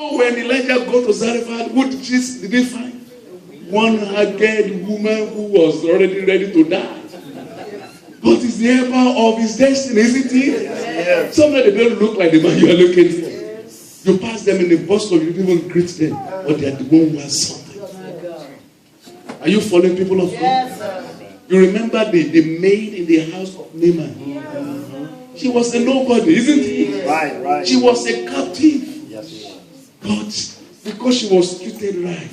When Elijah got to Zarephath, what did he find? One haggard woman who was already ready to die. But it's the helper of his destiny, isn't it? Yes. Sometimes they don't look like the man you are looking for. Yes. You pass them in the bus stop, you don't even greet them. But they are the one who has something. Are you following, people of God? Yes, you remember the maid in the house of Naaman? Mm-hmm. She was a nobody, isn't it? Right. She was a captive. Yes. But because she was treated right,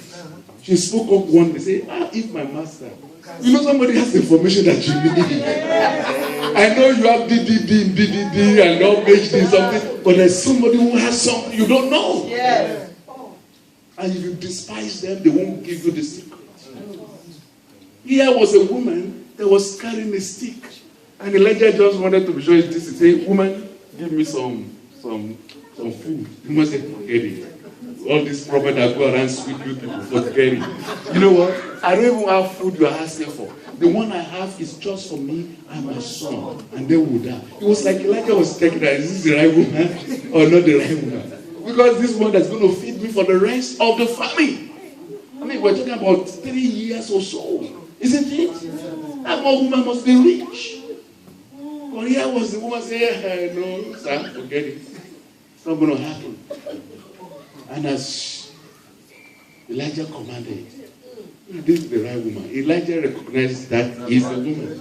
she spoke up one day, say, if my master, you know somebody has information that you need. I know you have DDD and all PhD something, but there's somebody who has something you don't know. Yes. And if you despise them, they won't give you the secret. Here was a woman that was carrying a stick. And Elijah just wanted to be sure this. He said, woman, give me some food. You must say, forget it. All these prophets that go around sweet you people, forget it. You know what? I don't even have food you are asking for. The one I have is just for me and my son. And they will die. It was like Elijah was checking that, is this the right woman or not the right woman? Because this one that's going to feed me for the rest of the family. I mean, we're talking about 3 years or so. Isn't it? That one woman must be rich. But here was the woman saying, no, sir, forget it. It's not going to happen. And as Elijah commanded, this is the right woman. Elijah recognized that he is the woman.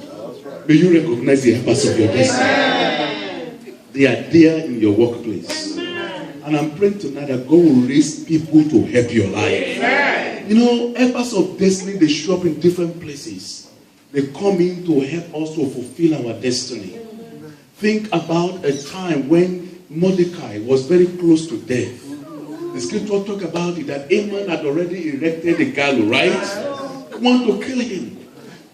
May you recognize the helpers of your destiny. They are there in your workplace. And I'm praying tonight that God will raise people to help your life. You know, helpers of destiny, they show up in different places. They come in to help us to fulfill our destiny. Think about a time when Mordecai was very close to death. The scripture talk about it, that Haman had already erected a gallows, right? Want to kill him.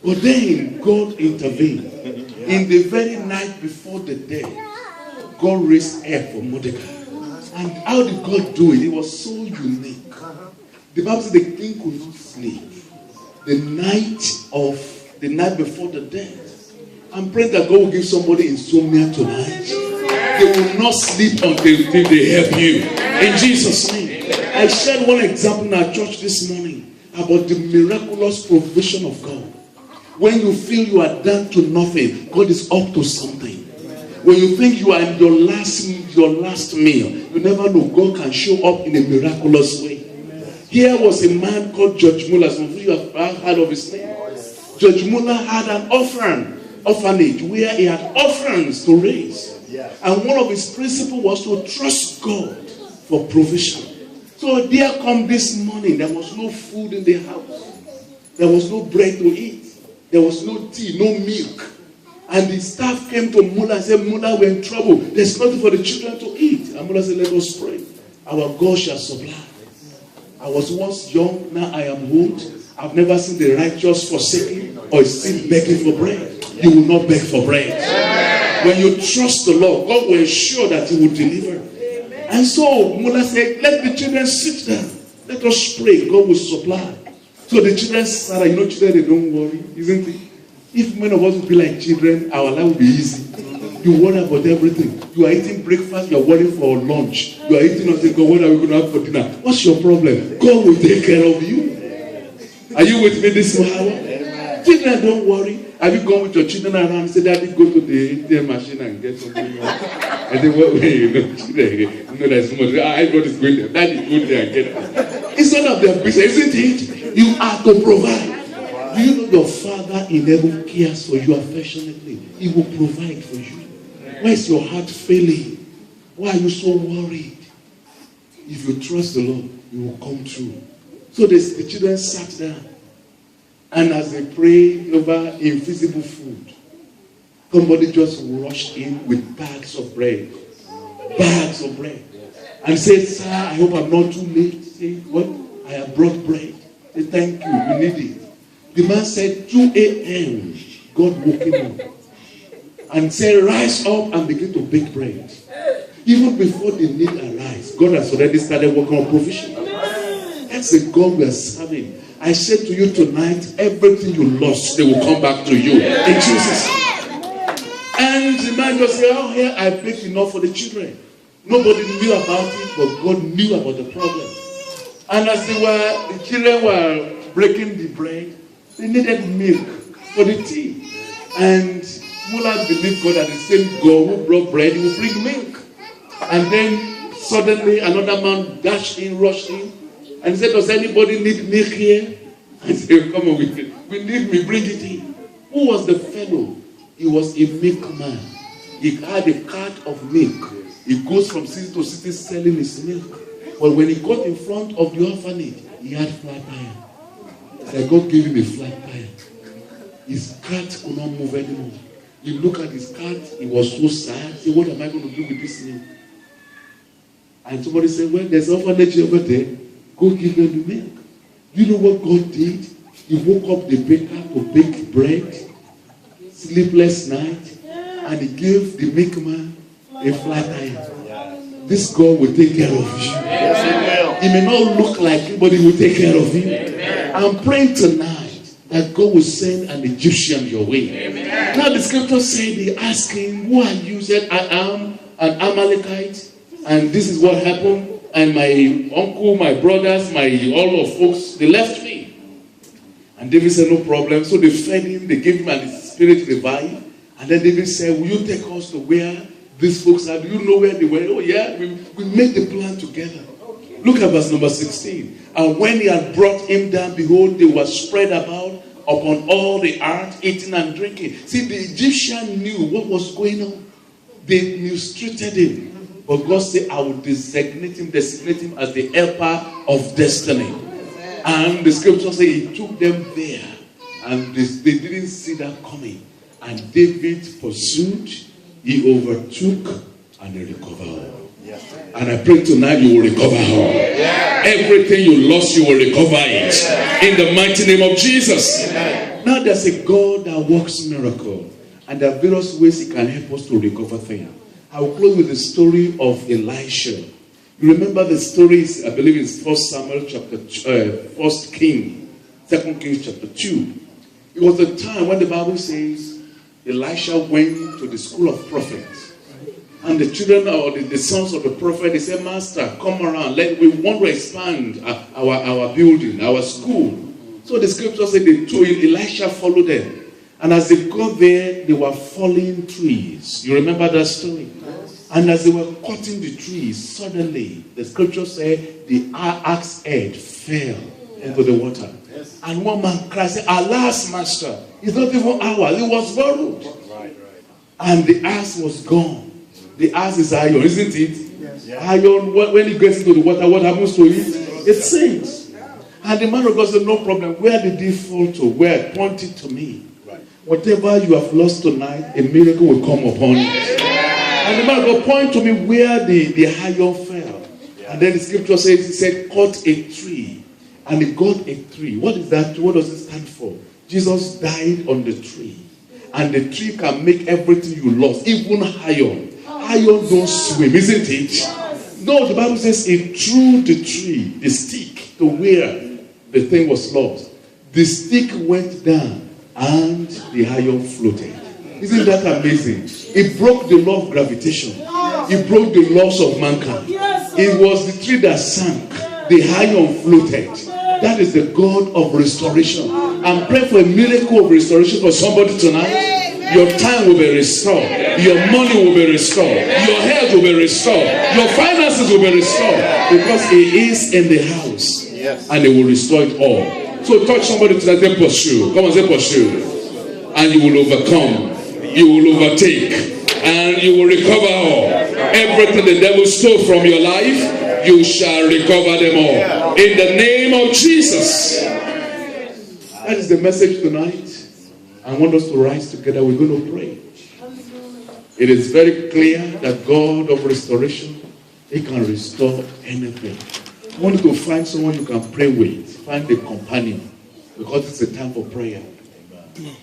But then God intervened. In the very night before the death, God raised help for Mordecai. And how did God do it? It was so unique. The Bible says the king could not sleep. The night before the death. I'm praying that God will give somebody insomnia tonight. They will not sleep until they help you. In Jesus' name. I shared one example in our church this morning about the miraculous provision of God. When you feel you are down to nothing, God is up to something. When you think you are in your last meal, you never know God can show up in a miraculous way. Here was a man called George Muller. Some of you have heard of his name. George Muller had an orphanage where he had orphans to raise. And one of his principles was to trust God for provision. So there come this morning, there was no food in the house. There was no bread to eat. There was no tea, no milk. And the staff came to Muller and said, Muller, we're in trouble. There's nothing for the children to eat. And Muller said, let us pray. Our God shall supply. I was once young, now I am old. I've never seen the righteous forsaken or still begging for bread. You will not beg for bread. When you trust the Lord, God will ensure that He will deliver. And so Muller said, let the children sit down. Let us pray. God will supply. So the children sat. You know, children, they don't worry, isn't it? If many of us would be like children, our life would be easy. You worry about everything. You are eating breakfast, you are worrying for lunch. You are eating nothing. God, what are we going to have for dinner? What's your problem? God will take care of you. Are you with me this hour? Children, don't worry. Have you gone with your children around and said, Daddy, go to the ATM machine and get something? And they went, you know, there's somebody, everybody's going there. Daddy, go there and get it. It's none of their business, isn't it? You are to provide. Do you know your Father in heaven cares for you affectionately? He will provide for you. Why is your heart failing? Why are you so worried? If you trust the Lord, He will come through. So the children sat down. And as they prayed over invisible food, somebody just rushed in with bags of bread. Bags of bread. And said, sir, I hope I'm not too late. Say, what? I have brought bread. Say, thank you, you need it. The man said, 2 a.m. God woke him up. And said, rise up and begin to bake bread. Even before the need arise, God has already started working on provision. That's the God we are serving. I said to you tonight, everything you lost, they will come back to you. In Jesus' name. And the man just said, oh, here I baked enough for the children. Nobody knew about it, but God knew about the problem. And as the children were breaking the bread, they needed milk for the tea. And Mullah believed God that the same God who brought bread will bring milk. And then suddenly another man dashed in, rushed in, and said, does anybody need milk here? And said, come on, we need me, bring it in. Who was the fellow? He was a milkman. He had a cart of milk. He goes from city to city selling his milk. But when he got in front of the orphanage, he had flat tire. So God gave him a flat tire. His cart could not move anymore. He looked at his cart, he was so sad. He said, what am I going to do with this milk? And somebody said, well, there's an orphanage over there. Go give them the milk. You know what God did? He woke up the baker to bake bread, sleepless night, and he gave the milkman a flat tire. This God will take care of you. Yes, he may not look like it, but he will take care of you. Amen. I'm praying tonight that God will send an Egyptian your way. Amen. Now the scripture said, they asked him, who are you? He said, I am an Amalekite, and this is what happened. And my uncle, my brothers, all of folks, they left me. And David said, no problem. So they fed him, they gave him an spirit revive. And then David said, will you take us to where these folks are? Do you know where they were? Oh yeah, we made the plan together. Okay. Look at verse number 16. And when he had brought him down, behold, they were spread about upon all the earth, eating and drinking. See, the Egyptian knew what was going on. They mistreated him. But God said, I will designate him as the helper of destiny. And the scripture says he took them there. And they didn't see that coming. And David pursued, he overtook, and he recovered all. Yes. And I pray tonight you will recover all. Yes. Everything you lost, you will recover it. Yes. In the mighty name of Jesus. Yes. Now there's a God that works miracle. And there are various ways he can help us to recover things. I will close with the story of Elisha. You remember the stories, I believe it's 1 Samuel chapter 1 King, 2 Kings chapter 2. It was a time when the Bible says Elisha went to the school of prophets. And the children or the sons of the prophet, they said, Master, come around. We want to expand our building, our school. So the scripture said Elisha followed them. And as they got there, they were falling trees. You remember that story? Yes. And as they were cutting the trees, suddenly, the scripture said, the axe head fell into the water. Yes. And one man cried, alas, master, it's not even ours, it was borrowed. Right. And the axe was gone. The axe is iron, isn't it? Yes. Iron, when it gets into the water, what happens to it? It sinks. And the man of God said, no problem. Where did it fall to? Where? Point it to me. Whatever you have lost tonight, a miracle will come upon you. And the man will point to me where the iron fell. And then the scripture says, he said, cut a tree. And he got a tree. What is that? What does it stand for? Jesus died on the tree. And the tree can make everything you lost, even iron. Iron don't swim, isn't it? No, the Bible says it threw the tree, the stick, to where the thing was lost. The stick went down. And the iron floated. Isn't that amazing? It broke the law of gravitation. It broke the laws of mankind. It was the tree that sank. The iron floated. That is the God of restoration. I'm praying for a miracle of restoration for somebody tonight. Your time will be restored. Your money will be restored. Your health will be restored. Your finances will be restored. Because He is in the house. And He will restore it all. So touch somebody tonight, say pursue. Come on, say pursue. And you will overcome. You will overtake. And you will recover all. Everything the devil stole from your life, you shall recover them all. In the name of Jesus. That is the message tonight. I want us to rise together. We're going to pray. It is very clear that God of restoration, He can restore anything. I want you to find someone you can pray with. Find a companion. Because it's a time for prayer. Amen.